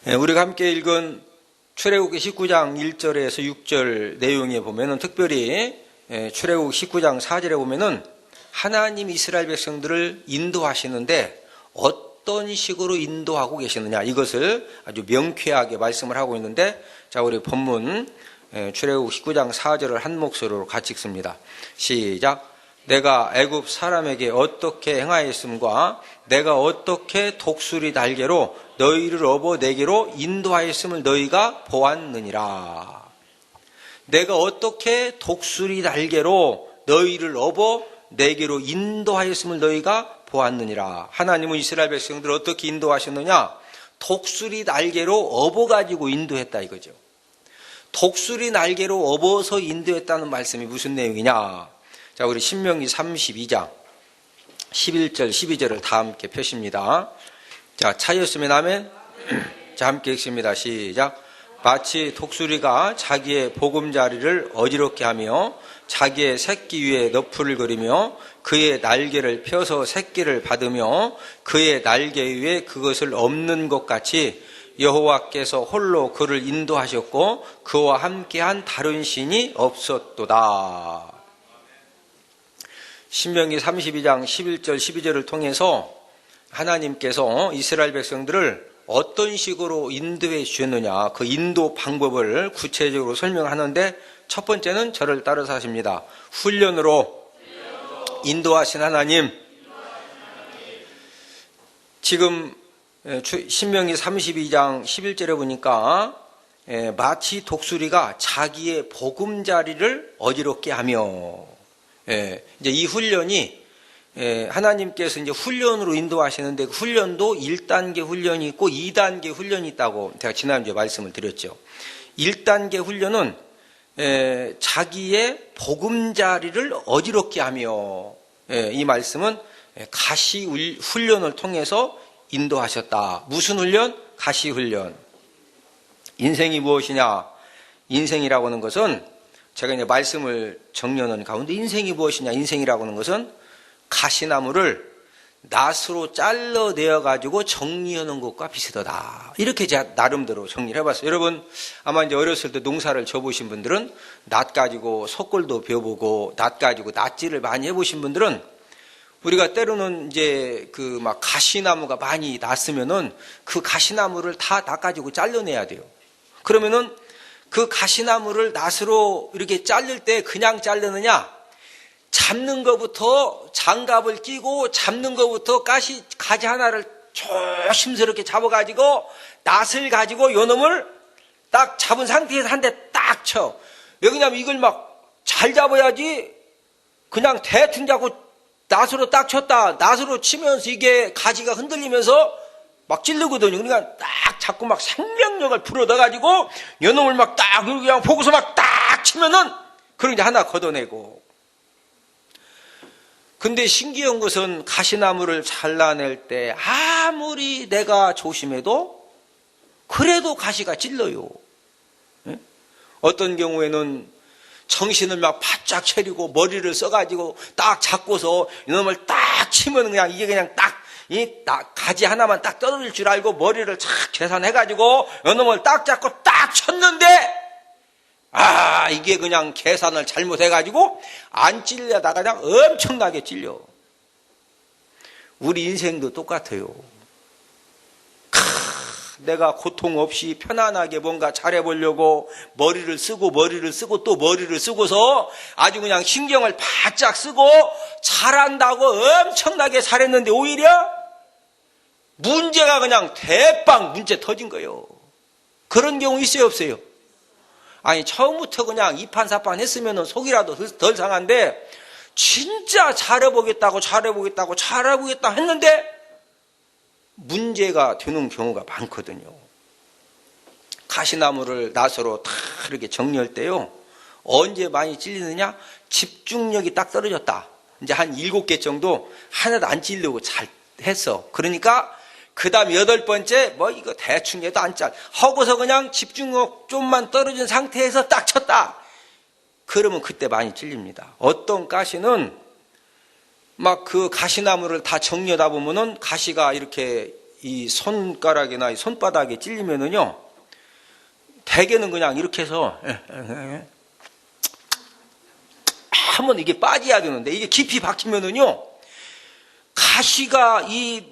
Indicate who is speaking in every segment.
Speaker 1: 우리가 함께 읽은 출애굽기 19장 1절에서 6절 내용에 보면은 특별히 출애굽기 19장 4절에 보면은 하나님 이스라엘 백성들을 인도하시는데 어떤 식으로 인도하고 계시느냐 이것을 아주 명쾌하게 말씀을 하고 있는데, 자, 우리 본문 출애굽기 19장 4절을 한 목소리로 같이 읽습니다. 시작. 내가 애굽 사람에게 어떻게 행하였음과 내가 어떻게 독수리 날개로 너희를 업어 내게로 인도하였음을 너희가 보았느니라. 내가 어떻게 독수리 날개로 너희를 업어 내게로 인도하였음을 너희가 보았느니라. 하나님은 이스라엘 백성들을 어떻게 인도하셨느냐? 독수리 날개로 업어가지고 인도했다 이거죠. 독수리 날개로 업어서 인도했다는 말씀이 무슨 내용이냐? 자, 우리 신명기 32장 11절 12절을 다 함께 펴십니다. 자, 찾으셨으면 아멘. 자, 함께 읽습니다. 시작. 마치 독수리가 자기의 보금자리를 어지럽게 하며 자기의 새끼 위에 너풀을 그리며 그의 날개를 펴서 새끼를 받으며 그의 날개 위에 그것을 엎는 것 같이 여호와께서 홀로 그를 인도하셨고 그와 함께한 다른 신이 없었도다. 신명기 32장 11절 12절을 통해서 하나님께서 이스라엘 백성들을 어떤 식으로 인도해 주셨느냐, 그 인도 방법을 구체적으로 설명하는데, 첫 번째는 저를 따라서 하십니다. 훈련으로 인도하신 하나님. 지금 신명기 32장 11절에 보니까 마치 독수리가 자기의 보금자리를 어지럽게 하며, 이제 이 훈련이 하나님께서 이제 훈련으로 인도하시는데, 그 훈련도 1단계 훈련이 있고 2단계 훈련이 있다고 제가 지난주에 말씀을 드렸죠. 1단계 훈련은 자기의 보금자리를 어지럽게 하며, 이 말씀은 가시 훈련을 통해서 인도하셨다. 무슨 훈련? 가시 훈련. 인생이 무엇이냐? 인생이라고 하는 것은, 제가 이제 말씀을 정리하는 가운데 인생이 무엇이냐? 인생이라고 하는 것은 가시나무를 낫으로 잘라내어 가지고 정리하는 것과 비슷하다. 이렇게 제가 나름대로 정리를 해봤어요. 여러분 아마 이제 어렸을 때 농사를 져보신 분들은 낫 가지고 석골도 베어보고 낫 가지고 낫질을 많이 해보신 분들은, 우리가 때로는 이제 그 막 가시나무가 많이 났으면은 그 가시나무를 다 낫 가지고 잘라내야 돼요. 그러면은 그 가시나무를 낫으로 이렇게 자를 때 그냥 자르느냐? 잡는 것부터 장갑을 끼고 잡는 것부터 가지 하나를 조심스럽게 잡아가지고 낫을 가지고 요 놈을 딱 잡은 상태에서 한 대 딱 쳐. 왜 그러냐면 이걸 막 잘 잡아야지 그냥 대충 잡고 낫으로 딱 쳤다. 낫으로 치면서 이게 가지가 흔들리면서 막 찔르거든요. 그러니까 딱 잡고 막 생명력을 불어넣어가지고 요 놈을 막 딱 그냥 보고서 막 딱 치면은 그런 이제 하나 걷어내고. 근데 신기한 것은 가시나무를 잘라낼 때 아무리 내가 조심해도 그래도 가시가 찔러요. 어떤 경우에는 정신을 막 바짝 차리고 머리를 써가지고 딱 잡고서 이놈을 딱 치면 그냥 이게 그냥 딱 가지 하나만 딱 떨어질 줄 알고 머리를 착 계산해가지고 이놈을 딱 잡고 딱 쳤는데, 이게 그냥 계산을 잘못해가지고 안 찔려다가 그냥 엄청나게 찔려. 우리 인생도 똑같아요. 내가 고통 없이 편안하게 뭔가 잘해보려고 머리를 쓰고 또 머리를 쓰고서 아주 그냥 신경을 바짝 쓰고 잘한다고 엄청나게 잘했는데 오히려 문제가 그냥 대빵 문제 터진 거예요. 그런 경우 있어요, 없어요? 아니, 처음부터 그냥 이판사판 했으면 속이라도 덜 상한데, 진짜 잘해보겠다 했는데, 문제가 되는 경우가 많거든요. 가시나무를 낫으로 다 이렇게 정리할 때요, 언제 많이 찔리느냐? 집중력이 딱 떨어졌다. 이제 한 7개 정도 하나도 안 찔리고 잘 했어. 그러니까, 그 다음 8번째, 이거 대충 해도 안 짤. 하고서 그냥 집중력 좀만 떨어진 상태에서 딱 쳤다. 그러면 그때 많이 찔립니다. 어떤 가시는 막 그 가시나무를 다 정리하다 보면은 가시가 이렇게 이 손가락이나 이 손바닥에 찔리면은요, 대개는 그냥 이렇게 해서 한번 이게 빠져야 되는데, 이게 깊이 박히면은요, 가시가 이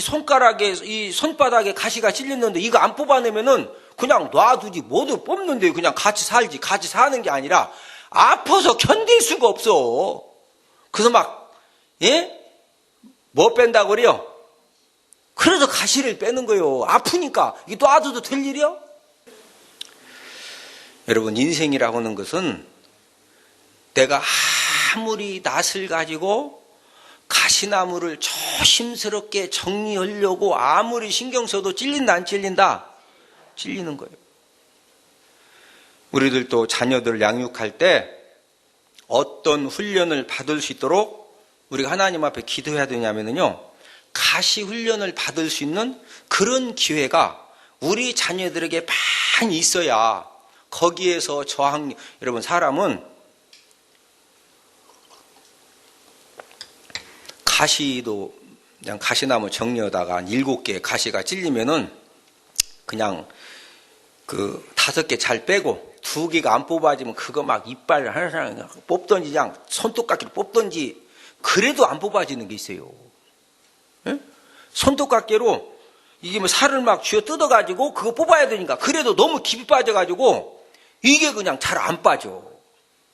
Speaker 1: 손가락에, 이 손바닥에 가시가 찔렸는데, 이거 안 뽑아내면은 그냥 놔두지, 모두 뽑는데 그냥 같이 살지. 같이 사는 게 아니라, 아파서 견딜 수가 없어. 그래서 뭐 뺀다고 그래요? 그래서 가시를 빼는 거예요. 아프니까. 이게 놔둬도 될 일이요? 여러분, 인생이라고 하는 것은 내가 아무리 낯을 가지고 가시나무를 조심스럽게 정리하려고 아무리 신경 써도 찔린다 안 찔린다? 찔리는 거예요. 우리들도 자녀들을 양육할 때 어떤 훈련을 받을 수 있도록 우리가 하나님 앞에 기도해야 되냐면요, 가시 훈련을 받을 수 있는 그런 기회가 우리 자녀들에게 많이 있어야 거기에서 여러분, 사람은 가시도 그냥 가시나무 정리하다가 한 7개 가시가 찔리면은 그냥 그 5개 잘 빼고 2개가 안 뽑아지면 그거 막 이빨 하나 뽑던지 그냥 손톱깎이로 뽑던지 그래도 안 뽑아지는 게 있어요. 예? 손톱깎이로 이게 뭐 살을 막 쥐어 뜯어가지고 그거 뽑아야 되니까 그래도 너무 깊이 빠져가지고 이게 그냥 잘 안 빠져.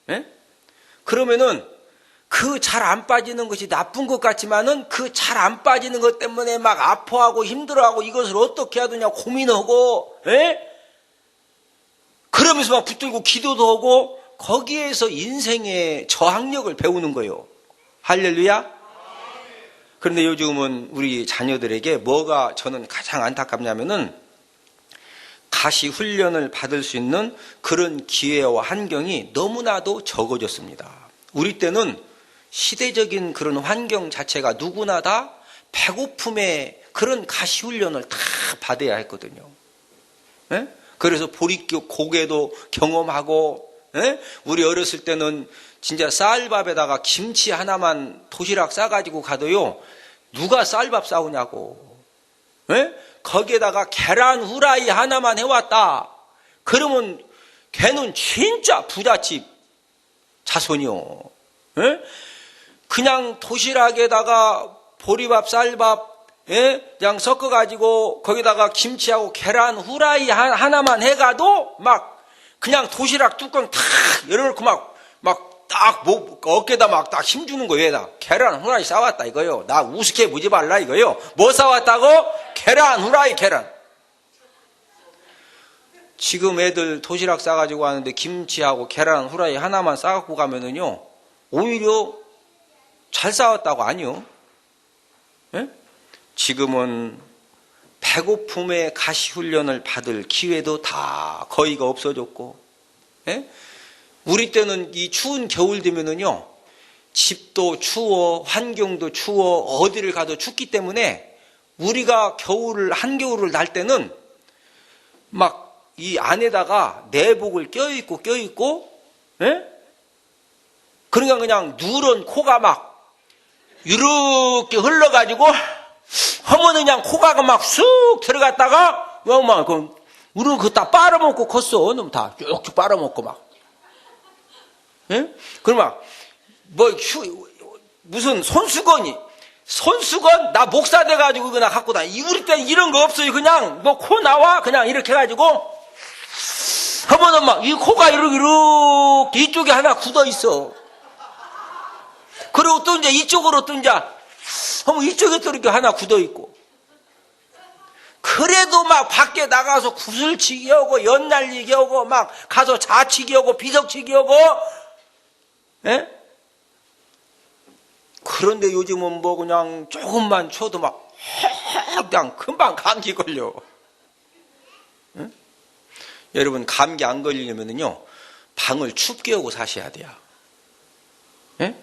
Speaker 1: 예? 그러면은 그 잘 안 빠지는 것이 나쁜 것 같지만은 그 잘 안 빠지는 것 때문에 막 아파하고 힘들어하고 이것을 어떻게 해야 되냐 고민하고, 예? 그러면서 막 붙들고 기도도 하고 거기에서 인생의 저항력을 배우는 거예요. 할렐루야. 그런데 요즘은 우리 자녀들에게 뭐가 저는 가장 안타깝냐면은 가시 훈련을 받을 수 있는 그런 기회와 환경이 너무나도 적어졌습니다. 우리 때는 시대적인 그런 환경 자체가 누구나 다 배고픔의 그런 가시 훈련을 다 받아야 했거든요. 예? 그래서 보릿고 고개도 경험하고, 예? 우리 어렸을 때는 진짜 쌀밥에다가 김치 하나만 도시락 싸가지고 가도요, 누가 쌀밥 싸우냐고. 예? 거기에다가 계란 후라이 하나만 해왔다. 그러면 걔는 진짜 부잣집 자손이요. 예? 그냥 도시락에다가 보리밥, 쌀밥, 예? 그냥 섞어가지고 거기다가 김치하고 계란 후라이 하나만 해가도 막 그냥 도시락 뚜껑 탁 열어놓고 딱 어깨다 막 딱 힘주는 거예요. 계란 후라이 싸왔다 이거요. 나 우습게 보지 말라 이거요. 뭐 싸왔다고? 계란 후라이 계란. 지금 애들 도시락 싸가지고 가는데 김치하고 계란 후라이 하나만 싸갖고 가면은요, 오히려 잘 싸웠다고 아니요. 예? 지금은 배고픔의 가시 훈련을 받을 기회도 다 거의가 없어졌고, 예? 우리 때는 이 추운 겨울 되면은요, 집도 추워, 환경도 추워, 어디를 가도 춥기 때문에 우리가 한겨울을 날 때는 막 이 안에다가 내복을 껴입고, 예? 그러니까 그냥 누런 코가 막 이렇게 흘러가지고 하면 그냥 코가 막 쑥 들어갔다가 막 우리는 그거 다 빨아먹고 컸어. 놈 다 이렇게 빨아먹고 막. 예? 그럼 막 무슨 손수건 나 목사 돼가지고 그냥 갖고 다니. 우리 때는 이런 거 없어요. 그냥 뭐 코 나와 그냥 이렇게 해가지고 하면은 막 이 코가 이렇게 이쪽에 하나 굳어 있어. 그리고 또 이제 이쪽으로 또 이제 하면 이쪽에 또 이렇게 하나 굳어 있고. 그래도 막 밖에 나가서 구슬치기 하고 연날리기 하고 막 가서 자치기 하고 비석치기 하고, 예? 그런데 요즘은 뭐 그냥 조금만 쳐도 막 그냥 금방 감기 걸려. 예? 여러분, 감기 안 걸리려면요, 방을 춥게 하고 사셔야 돼요. 예?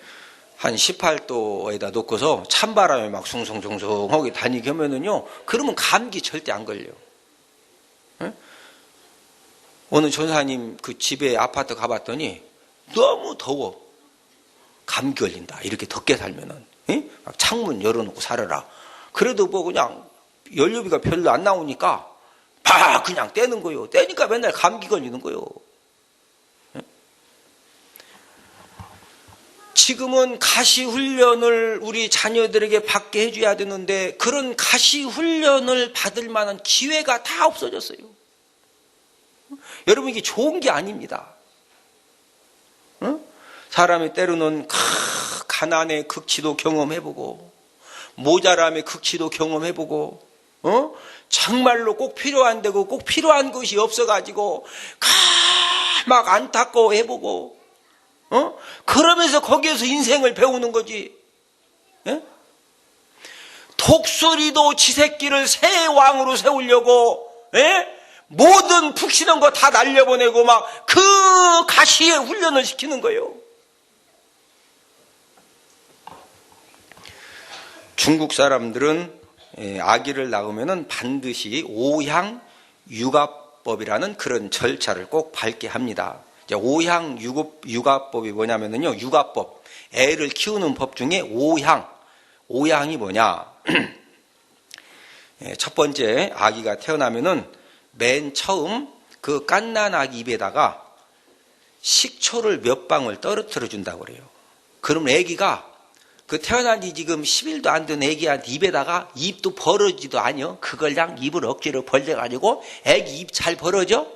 Speaker 1: 한 18도에다 놓고서 찬바람에 막 숭숭숭숭하게 다니게 하면은요, 그러면 감기 절대 안 걸려. 예? 어느 전사님 그 집에 아파트 가봤더니 너무 더워. 감기 걸린다. 이렇게 덥게 살면은. 예? 막 창문 열어놓고 살아라. 그래도 뭐 그냥 연료비가 별로 안 나오니까 그냥 떼는 거예요. 떼니까 맨날 감기 걸리는 거예요. 지금은 가시 훈련을 우리 자녀들에게 받게 해줘야 되는데 그런 가시 훈련을 받을 만한 기회가 다 없어졌어요. 여러분, 이게 좋은 게 아닙니다. 사람이 때로는 가난의 극치도 경험해보고 모자람의 극치도 경험해보고 정말로 꼭 필요한 데고 꼭 필요한 것이 없어가지고 막 안타까워해보고 그러면서 거기에서 인생을 배우는 거지. 독수리도 지 새끼를 새 왕으로 세우려고 모든 푹신한 거 다 날려보내고 막 그 가시에 훈련을 시키는 거예요. 중국 사람들은 아기를 낳으면 반드시 오향 육아법이라는 그런 절차를 꼭 밟게 합니다. 오향 육아법이 뭐냐면요, 육아법, 애를 키우는 법 중에 오향이 뭐냐? 첫 번째 아기가 태어나면은 맨 처음 그 갓난 아기 입에다가 식초를 몇 방울 떨어뜨려 준다고 그래요. 그럼 아기가 그 태어난 지 지금 10일도 안 된 아기한테 입에다가 입도 벌어지도 아니요. 그걸 그냥 입을 억지로 벌려가지고 아기 입 잘 벌어져?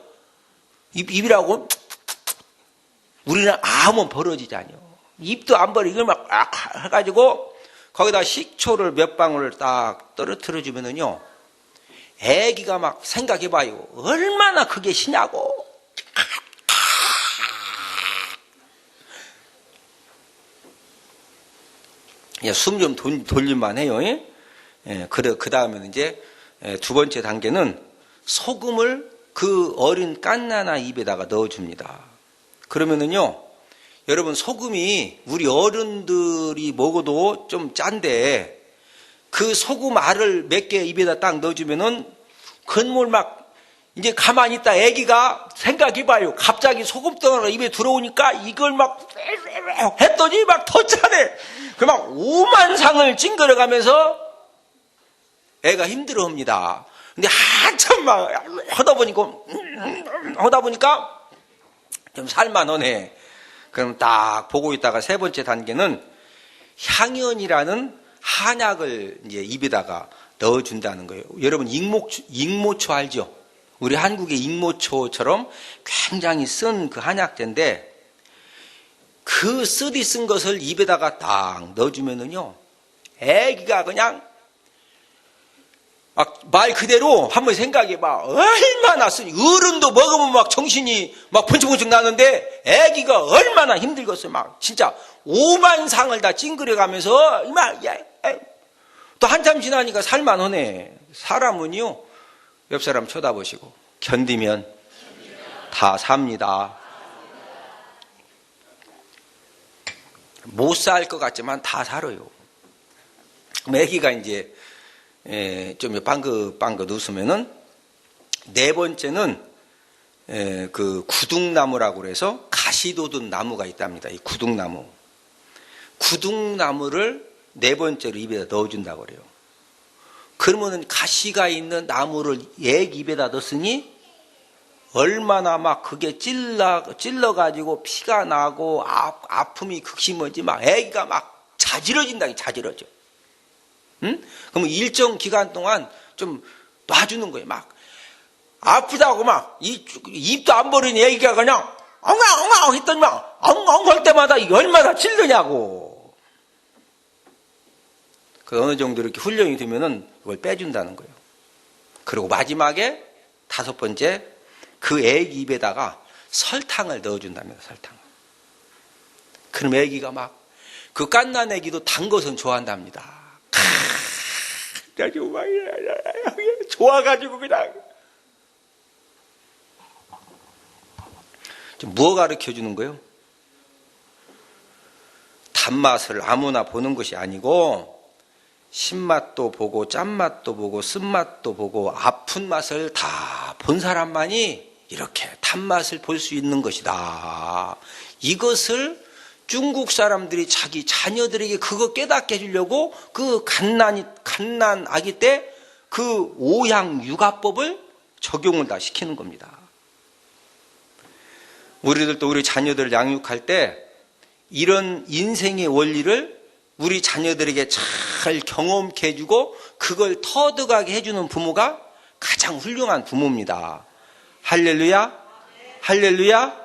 Speaker 1: 입이라고 우리는 아무 벌어지지 않아요. 입도 안 벌어. 이걸 막 해가지고 거기다 식초를 몇 방울을 딱 떨어뜨려 주면은요, 아기가 막 생각해봐요. 얼마나 그게 시냐고. 숨 좀 돌릴만 해요. 그 다음에는 이제 두 번째 단계는 소금을 그 어린 갓난아 입에다가 넣어줍니다. 그러면은요, 여러분, 소금이 우리 어른들이 먹어도 좀 짠데 그 소금 알을 몇 개 입에다 딱 넣어주면은 건물 막 이제 가만히 있다 아기가 생각해봐요. 갑자기 소금덩어리가 입에 들어오니까 이걸 막 했더니 막 더 짜네. 그막 오만상을 찡그려가면서 애가 힘들어합니다. 근데 한참 막 하다 보니까 좀 살만하네. 그럼 딱 보고 있다가 세 번째 단계는 향연이라는 한약을 이제 입에다가 넣어준다는 거예요. 여러분, 익모초 알죠? 우리 한국의 익모초처럼 굉장히 쓴 그 한약재인데 그 쓰디 쓴 것을 입에다가 딱 넣어주면은요, 애기가 그냥 막 말 그대로 한번 생각해봐. 얼마나 쓰니. 어른도 먹으면 막 정신이 막 번쩍번쩍 나는데 애기가 얼마나 힘들겠어요. 막 진짜 오만상을 다 찡그려가면서 또 한참 지나니까 살만하네. 사람은요, 옆 사람 쳐다보시고 견디면 다 삽니다. 못 살 것 같지만 다 살아요. 애기가 이제 좀 빵긋빵긋 웃으면은 네 번째는 그 구둥나무라고 그래서 가시 돋은 나무가 있답니다. 이 구둥나무를 네 번째로 입에다 넣어준다고 그래요. 그러면은 가시가 있는 나무를 애기 입에다 넣었으니 얼마나 막 그게 찔러가지고 피가 나고 아픔이 극심하지 막 애기가 막 자지러진다, 자지러져. 응? 그러면 일정 기간 동안 좀 놔주는 거예요. 막 아프다고 막 입도 안 벌린 애기가 그냥 엉엉엉 했더니 막 엉엉 할 때마다 얼마나 찔르냐고. 그 어느 정도 이렇게 훈련이 되면은 그걸 빼준다는 거예요. 그리고 마지막에 다섯 번째, 그 애기 입에다가 설탕을 넣어준답니다. 설탕. 그럼 애기가 막 그 갓난 애기도 단 것은 좋아한답니다. 아주 막 좋아가지고 그냥. 뭐 가르쳐 주는 거예요? 단맛을 아무나 보는 것이 아니고 신맛도 보고 짠맛도 보고 쓴맛도 보고 아픈 맛을 다 본 사람만이 이렇게 단맛을 볼 수 있는 것이다. 이것을 중국 사람들이 자기 자녀들에게 그거 깨닫게 해주려고 그 갓난 아기 때 그 오향육아법을 적용을 다 시키는 겁니다. 우리들도 우리 자녀들을 양육할 때 이런 인생의 원리를 우리 자녀들에게 잘 경험케 해주고 그걸 터득하게 해주는 부모가 가장 훌륭한 부모입니다. 할렐루야, 할렐루야.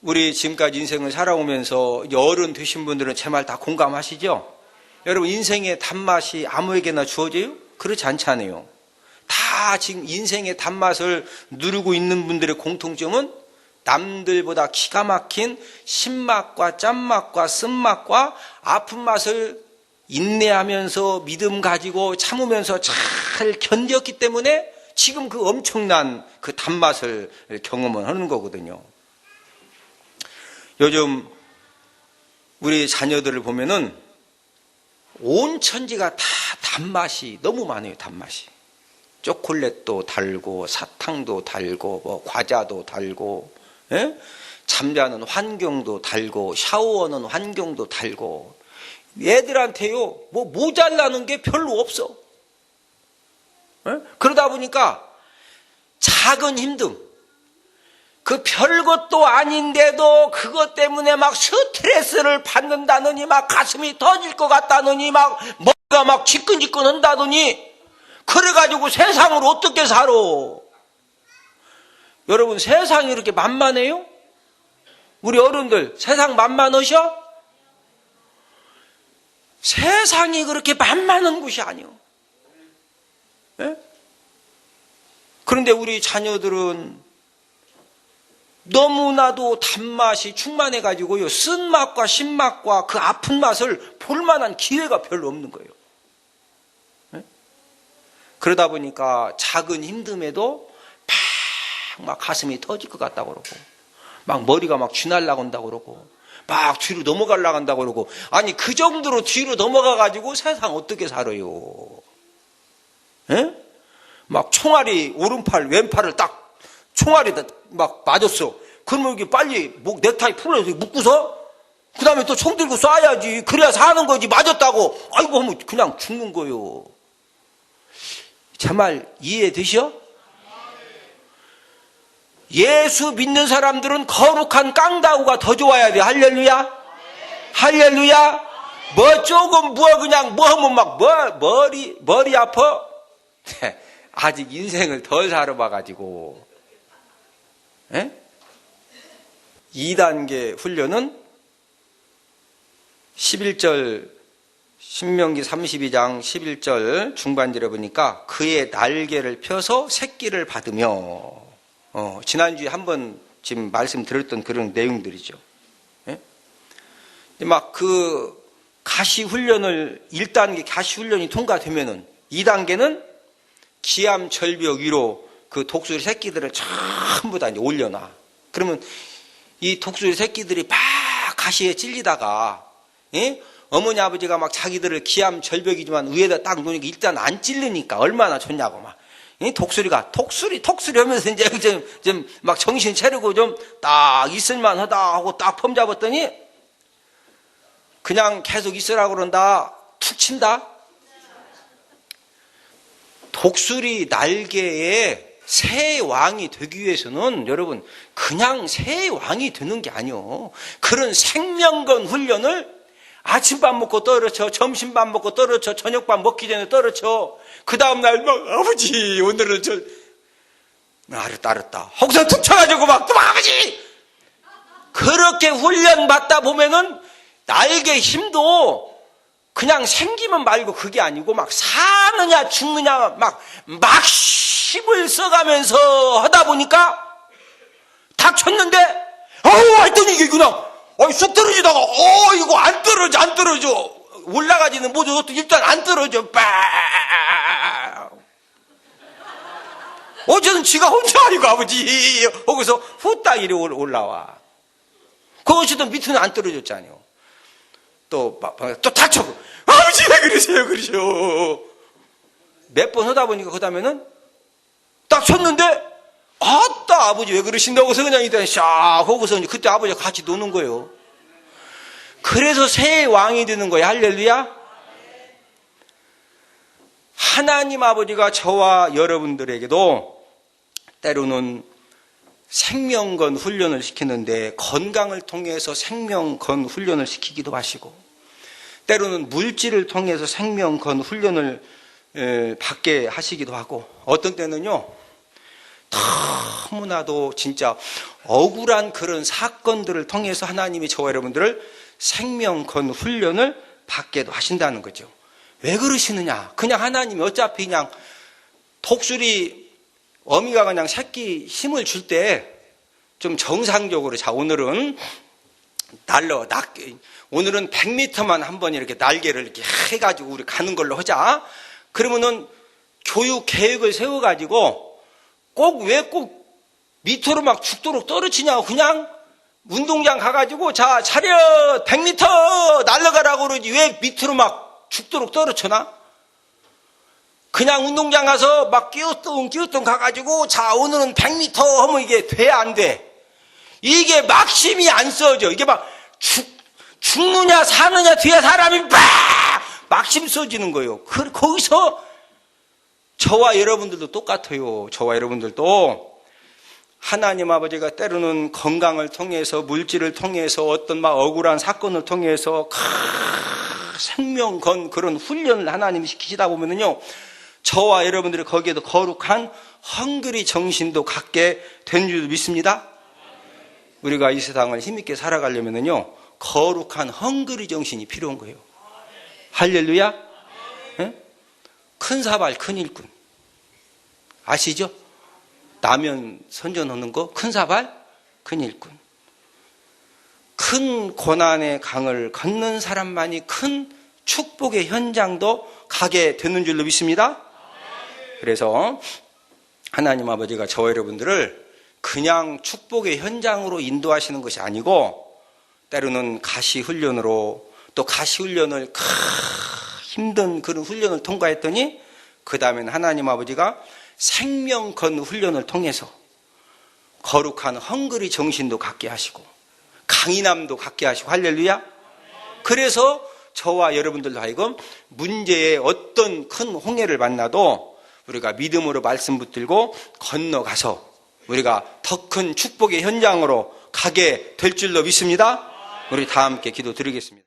Speaker 1: 우리 지금까지 인생을 살아오면서 어른 되신 분들은 제 말 다 공감하시죠? 여러분, 인생의 단맛이 아무에게나 주어져요? 그렇지 않잖아요. 다 지금 인생의 단맛을 누리고 있는 분들의 공통점은 남들보다 기가 막힌 신맛과 짠맛과 쓴맛과 아픈 맛을 인내하면서 믿음 가지고 참으면서 잘 견뎠기 때문에 지금 그 엄청난 그 단맛을 경험을 하는 거거든요. 요즘 우리 자녀들을 보면은 온 천지가 다 단맛이 너무 많아요. 단맛이. 초콜릿도 달고 사탕도 달고 뭐 과자도 달고, 예? 잠자는 환경도 달고 샤워하는 환경도 달고. 애들한테요 뭐 모자라는 게 별로 없어. 예? 그러다 보니까 작은 힘듦, 그 별것도 아닌데도 그것 때문에 막 스트레스를 받는다느니, 막 가슴이 터질 것 같다느니, 막 머리가 막 지끈지끈 한다느니, 그래가지고 세상을 어떻게 살아? 여러분, 세상이 이렇게 만만해요? 우리 어른들 세상 만만하셔? 세상이 그렇게 만만한 곳이 아니요. 예? 그런데 우리 자녀들은 너무나도 단맛이 충만해가지고요, 쓴맛과 신맛과 그 아픈 맛을 볼만한 기회가 별로 없는 거예요. 네? 그러다 보니까 작은 힘듦에도 막 가슴이 터질 것 같다고 그러고, 막 머리가 막 쥐날라고 한다고 그러고, 막 뒤로 넘어가려고 한다고 그러고. 아니, 그 정도로 뒤로 넘어가가지고 세상 어떻게 살아요? 네? 막 총알이 오른팔 왼팔을 딱 총알에다 막 맞았어. 그러면 여기 빨리 목 넥타이 풀어서 묶고서 그 다음에 또 총 들고 쏴야지. 그래야 사는 거지. 맞았다고 아이고 하면 그냥 죽는 거요. 제 말 이해되셔? 예수 믿는 사람들은 거룩한 깡다구가 더 좋아야 돼. 할렐루야, 할렐루야. 뭐 조금 뭐 그냥 뭐 하면 막 머리 아파. 아직 인생을 덜 살아봐가지고. 예? 2단계 훈련은 11절, 신명기 32장 11절 중반절에 보니까 그의 날개를 펴서 새끼를 받으며, 지난주에 한번 지금 말씀드렸던 그런 내용들이죠. 예? 막 그 가시 훈련을 1단계 가시 훈련이 통과되면은 2단계는 기암 절벽 위로 그 독수리 새끼들을 전부 다 이제 올려놔. 그러면 이 독수리 새끼들이 막 가시에 찔리다가, 예? 어머니 아버지가 막 자기들을 기암 절벽이지만 위에다 딱 놓으니까 일단 안 찔리니까 얼마나 좋냐고 막. 이 독수리가 독수리 하면서 이제 좀 막 정신 차리고 좀 딱 있을만 하다 하고 딱 폼 잡았더니 그냥 계속 있으라고 그런다. 툭 친다. 독수리 날개에 새 왕이 되기 위해서는 여러분 그냥 새 왕이 되는 게 아니요. 그런 생명건 훈련을 아침밥 먹고 떨어져, 점심밥 먹고 떨어져, 저녁밥 먹기 전에 떨어져. 그 다음날 막 아버지 오늘은 알았다 혹서 툭 쳐가지고 막 또 아버지 그렇게 훈련받다 보면은 날개 힘도 그냥 생기면 말고 그게 아니고 막 사느냐 죽느냐 막 힘을 써가면서 하다 보니까 닥쳤는데 하여튼 이게 그냥 쑥 떨어지다가 이거 안 떨어져 올라가지는 못해도 일단 안 떨어져. 어쨌든 지가 혼자 아니고 아버지 거기서 후딱 이리 올라와. 그것이도 밑에는 안 떨어졌잖아요. 또 다쳐. 아버지 왜 그러세요? 몇 번 하다 보니까 그 다음에는 딱 쳤는데 아따 아버지 왜 그러신다고서 그냥 일단 샥 하고서 그때 아버지가 같이 노는 거예요. 그래서 새 왕이 되는 거예요. 할렐루야. 하나님 아버지가 저와 여러분들에게도 때로는 생명건 훈련을 시키는데 건강을 통해서 생명건 훈련을 시키기도 하시고, 때로는 물질을 통해서 생명건 훈련을 받게 하시기도 하고, 어떤 때는요 너무나도 진짜 억울한 그런 사건들을 통해서 하나님이 저와 여러분들을 생명건 훈련을 받게도 하신다는 거죠. 왜 그러시느냐? 그냥 하나님이 어차피 그냥 독수리 어미가 그냥 새끼 힘을 줄 때 좀 정상적으로, 자 오늘은 오늘은 100m만 한번 이렇게 날개를 이렇게 해가지고 우리 가는 걸로 하자. 그러면은 교육 계획을 세워가지고 왜 꼭 밑으로 막 죽도록 떨어지냐고, 그냥 운동장 가가지고 자 차렷 100m 날아가라고 그러지 왜 밑으로 막 죽도록 떨어져나? 그냥 운동장 가서 막 끼우뚱 가가지고 자 오늘은 100m 하면 이게 돼 안 돼? 이게 막심이 안 써져. 이게 막 죽느냐 사느냐 뒤에 사람이 막심 써지는 거예요. 거기서 저와 여러분들도 똑같아요. 저와 여러분들도 하나님 아버지가 때로는 건강을 통해서, 물질을 통해서, 어떤 막 억울한 사건을 통해서 생명건 그런 훈련을 하나님이 시키시다 보면은요, 저와 여러분들이 거기에도 거룩한 헝그리 정신도 갖게 된 줄 믿습니다. 우리가 이 세상을 힘있게 살아가려면은요, 거룩한 헝그리 정신이 필요한 거예요. 할렐루야. 네? 큰 사발 큰 일꾼 아시죠? 라면 선전하는 거 큰 사발 큰 일꾼. 큰 고난의 강을 걷는 사람만이 큰 축복의 현장도 가게 되는 줄로 믿습니다. 그래서 하나님 아버지가 저와 여러분들을 그냥 축복의 현장으로 인도하시는 것이 아니고, 때로는 가시훈련으로, 또 가시훈련을 힘든 그런 훈련을 통과했더니 그 다음에는 하나님 아버지가 생명건 훈련을 통해서 거룩한 헝그리 정신도 갖게 하시고 강인함도 갖게 하시고, 할렐루야. 그래서 저와 여러분들도 하여금 문제의 어떤 큰 홍해를 만나도 우리가 믿음으로 말씀 붙들고 건너가서 우리가 더 큰 축복의 현장으로 가게 될 줄로 믿습니다. 우리 다 함께 기도 드리겠습니다.